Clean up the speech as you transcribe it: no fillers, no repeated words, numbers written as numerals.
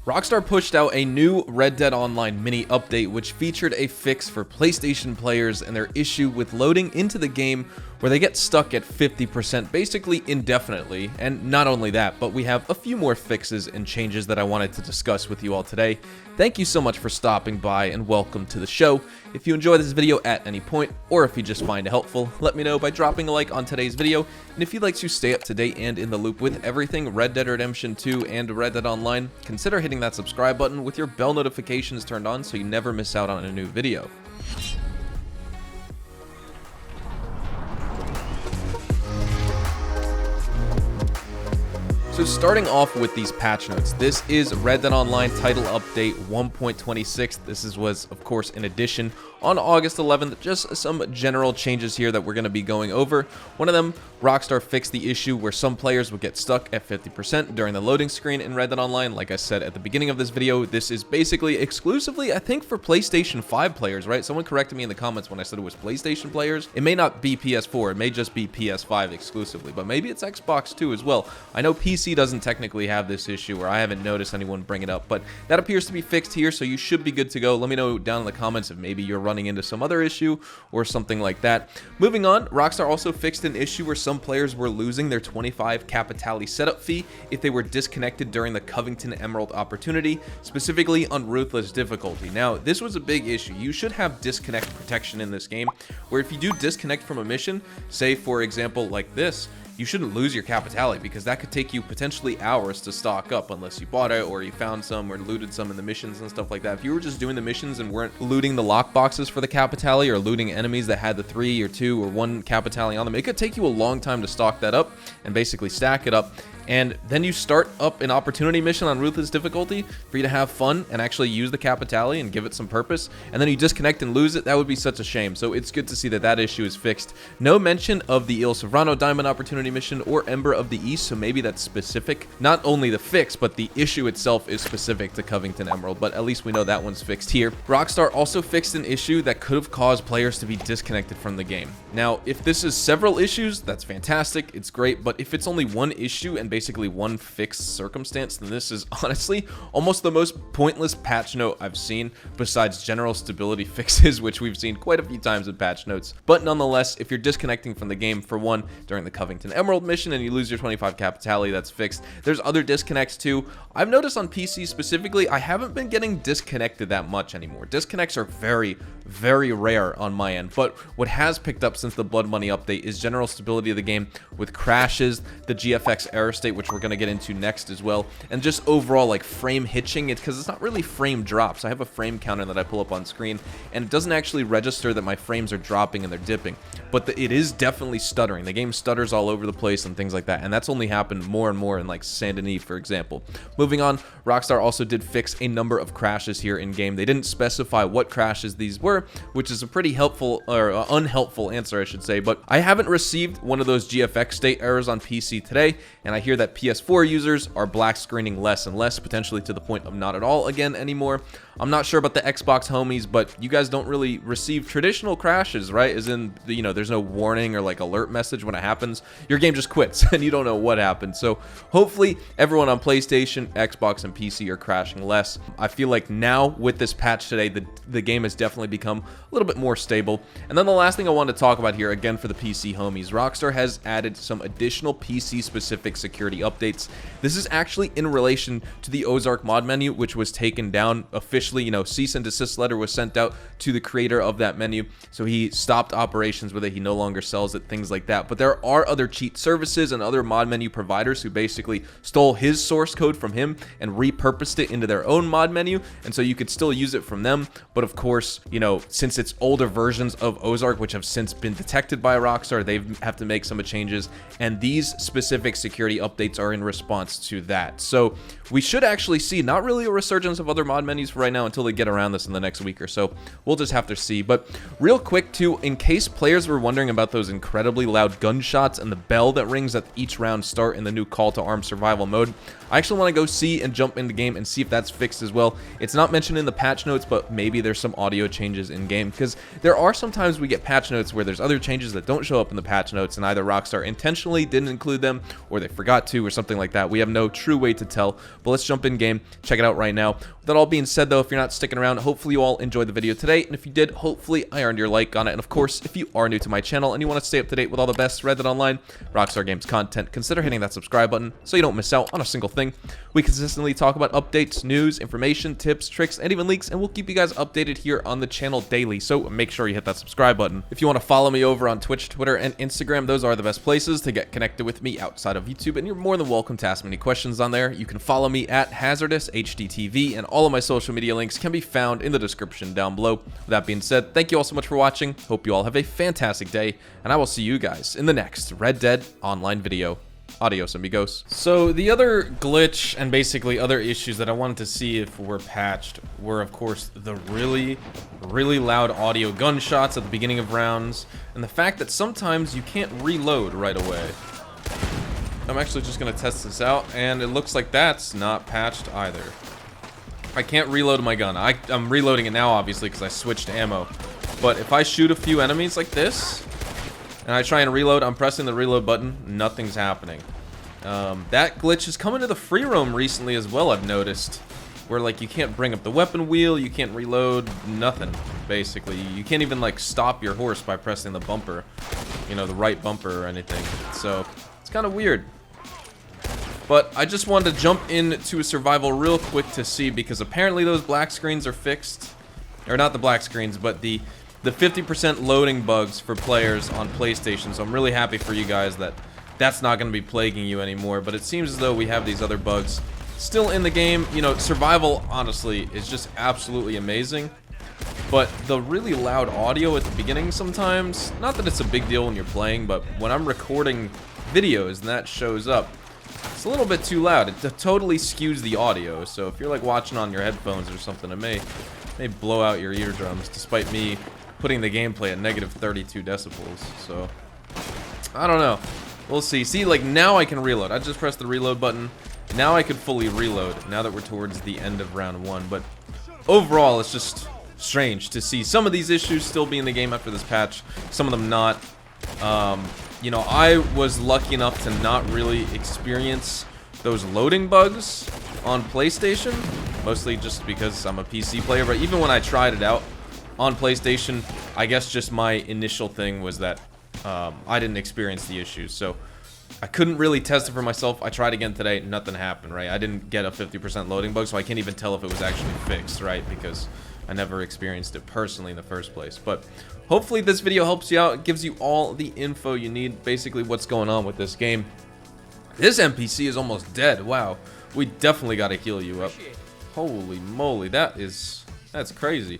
Rockstar pushed out a new Red Dead Online mini update which featured a fix for PlayStation players and their issue with loading into the game where they get stuck at 50% basically indefinitely. And not only that, but we have a few more fixes and changes that I wanted to discuss with you all today. Thank you so much for stopping by and welcome to the show. If you enjoy this video at any point, or if you just find it helpful, let me know by dropping a like on today's video. And if you'd like to stay up to date and in the loop with everything Red Dead Redemption 2 and Red Dead Online, consider hitting that subscribe button with your bell notifications turned on so you never miss out on a new video. So starting off with these patch notes, this is Red Dead Online Title Update 1.26. This was, of course, an addition on August 11th. Just some general changes here that we're going to be going over. One of them, Rockstar fixed the issue where some players would get stuck at 50% during the loading screen in Red Dead Online. Like I said at the beginning of this video, this is basically exclusively, I think, for PlayStation 5 players, right? Someone corrected me in the comments when I said it was PlayStation players. It may not be PS4, it may just be PS5 exclusively, but maybe it's Xbox too as well. I know PC doesn't technically have this issue, or I haven't noticed anyone bring it up, but that appears to be fixed here, so you should be good to go. Let me know down in the comments if maybe you're running into some other issue or something like that. Moving on, Rockstar also fixed an issue where some players were losing their 25 Capitale setup fee if they were disconnected during the Covington Emerald opportunity, specifically on Ruthless difficulty. Now, this was a big issue. You should have disconnect protection in this game, where if you do disconnect from a mission, say for example like this, you shouldn't lose your Capitale because that could take you potentially hours to stock up unless you bought it or you found some or looted some in the missions and stuff like that. If you were just doing the missions and weren't looting the lockboxes for the Capitale or looting enemies that had the 3 or 2 or 1 Capitale on them, it could take you a long time to stock that up and basically stack it up. And then you start up an opportunity mission on Ruthless difficulty for you to have fun and actually use the Capitale and give it some purpose, and then you disconnect and lose it. That would be such a shame. So it's good to see that that issue is fixed. No mention of the Il Sovrano Diamond opportunity mission or Ember of the East, so maybe that's specific. Not only the fix, but the issue itself is specific to Covington Emerald, but at least we know that one's fixed here. Rockstar also fixed an issue that could have caused players to be disconnected from the game. Now, if this is several issues, that's fantastic, it's great, but if it's only one issue and basically one fixed circumstance, then this is honestly almost the most pointless patch note I've seen, besides general stability fixes, which we've seen quite a few times in patch notes. But nonetheless, if you're disconnecting from the game for one during the Covington Emerald mission and you lose your 25 Capitale, that's fixed. There's other disconnects too. I've noticed on PC specifically, I haven't been getting disconnected that much anymore. Disconnects are very, very rare on my end, but what has picked up since the Blood Money update is general stability of the game with crashes, the GFX error state, which we're going to get into next as well, and just overall like frame hitching. It's because it's not really frame drops. I have a frame counter that I pull up on screen, and it doesn't actually register that my frames are dropping and they're dipping, but it is definitely stuttering. The game stutters all over the place and things like that, and that's only happened more and more in like Saint Denis, for example. Moving on, Rockstar also did fix a number of crashes here in game. They didn't specify what crashes these were, which is a pretty helpful or unhelpful answer, I should say, but I haven't received one of those GFX state errors on PC today, and I hear that PS4 users are black screening less and less, potentially to the point of not at all again anymore. I'm not sure about the Xbox homies, but you guys don't really receive traditional crashes, right? As in, you know, there's no warning or like alert message when it happens. Your game just quits and you don't know what happened. So hopefully everyone on PlayStation, Xbox, and PC are crashing less. I feel like now with this patch today, the game has definitely become a little bit more stable. And then the last thing I want to talk about here, again for the PC homies, Rockstar has added some additional PC-specific security updates. This is actually in relation to the Ozark mod menu, which was taken down officially. You know, cease and desist letter was sent out to the creator of that menu, so he stopped operations with it. He no longer sells it, things like that. But there are other cheat services and other mod menu providers who basically stole his source code from him and repurposed it into their own mod menu, and so you could still use it from them. But of course, you know, since it's older versions of Ozark, which have since been detected by Rockstar, they have to make some changes, and these specific security updates are in response to that. So we should actually see not really a resurgence of other mod menus for right now until they get around this in the next week or so. We'll just have to see. But real quick too, in case players were wondering about those incredibly loud gunshots and the bell that rings at each round start in the new Call to Arms survival mode, I actually want to go see and jump in the game and see if that's fixed as well. It's not mentioned in the patch notes, but maybe there's some audio changes in game, because there are sometimes we get patch notes where there's other changes that don't show up in the patch notes, and either Rockstar intentionally didn't include them or they forgot RDR2 or something like that. We have no true way to tell, but let's jump in game, check it out right now. With that all being said though, if you're not sticking around, hopefully you all enjoyed the video today, and if you did, hopefully I earned your like on it. And of course, if you are new to my channel and you want to stay up to date with all the best Red Dead Online, Rockstar Games content, consider hitting that subscribe button so you don't miss out on a single thing. We consistently talk about updates, news, information, tips, tricks, and even leaks, and we'll keep you guys updated here on the channel daily, so make sure you hit that subscribe button. If you want to follow me over on Twitch, Twitter, and Instagram, those are the best places to get connected with me outside of YouTube, and you're more than welcome to ask me any questions on there. You can follow me at HazardousHDTV, and all of my social media links can be found in the description down below. With that being said, thank you all so much for watching. Hope you all have a fantastic day, and I will see you guys in the next Red Dead Online video. Adios, amigos. So the other glitch and basically other issues that I wanted to see if were patched were, of course, the really loud audio gunshots at the beginning of rounds, and the fact that sometimes you can't reload right away. I'm actually just going to test this out, and it looks like that's not patched either. I can't reload my gun. I'm reloading it now, obviously, because I switched ammo. But if I shoot a few enemies like this, and I try and reload, I'm pressing the reload button, nothing's happening. That glitch has come into the free roam recently as well, I've noticed. Where, like, you can't bring up the weapon wheel, you can't reload, nothing, basically. You can't even, like, stop your horse by pressing the bumper. You know, the right bumper or anything. So, it's kind of weird. But I just wanted to jump into a survival real quick to see, because apparently those black screens are fixed. Or not the black screens, but the 50% loading bugs for players on PlayStation. So I'm really happy for you guys that that's not going to be plaguing you anymore. But it seems as though we have these other bugs still in the game. You know, survival, honestly, is just absolutely amazing. But the really loud audio at the beginning sometimes, not that it's a big deal when you're playing, but when I'm recording videos and that shows up, it's a little bit too loud. It totally skews the audio. So if you're like watching on your headphones or something, it may blow out your eardrums, despite me putting the gameplay at negative 32 decibels. So I don't know, we'll see. See, like, now I can reload. I just pressed the reload button. Now I could fully reload now that we're towards the end of round 1. But overall, it's just strange to see some of these issues still be in the game after this patch, some of them not. You know, I was lucky enough to not really experience those loading bugs on PlayStation, mostly just because I'm a PC player. But even when I tried it out on PlayStation, I guess just my initial thing was that I didn't experience the issues, so I couldn't really test it for myself. I tried again today, nothing happened, right? I didn't get a 50% loading bug, so I can't even tell if it was actually fixed, right? Because I never experienced it personally in the first place. But hopefully this video helps you out. It gives you all the info you need, basically what's going on with this game. This NPC is almost dead. Wow, we definitely got to heal you up. Holy moly, that's crazy.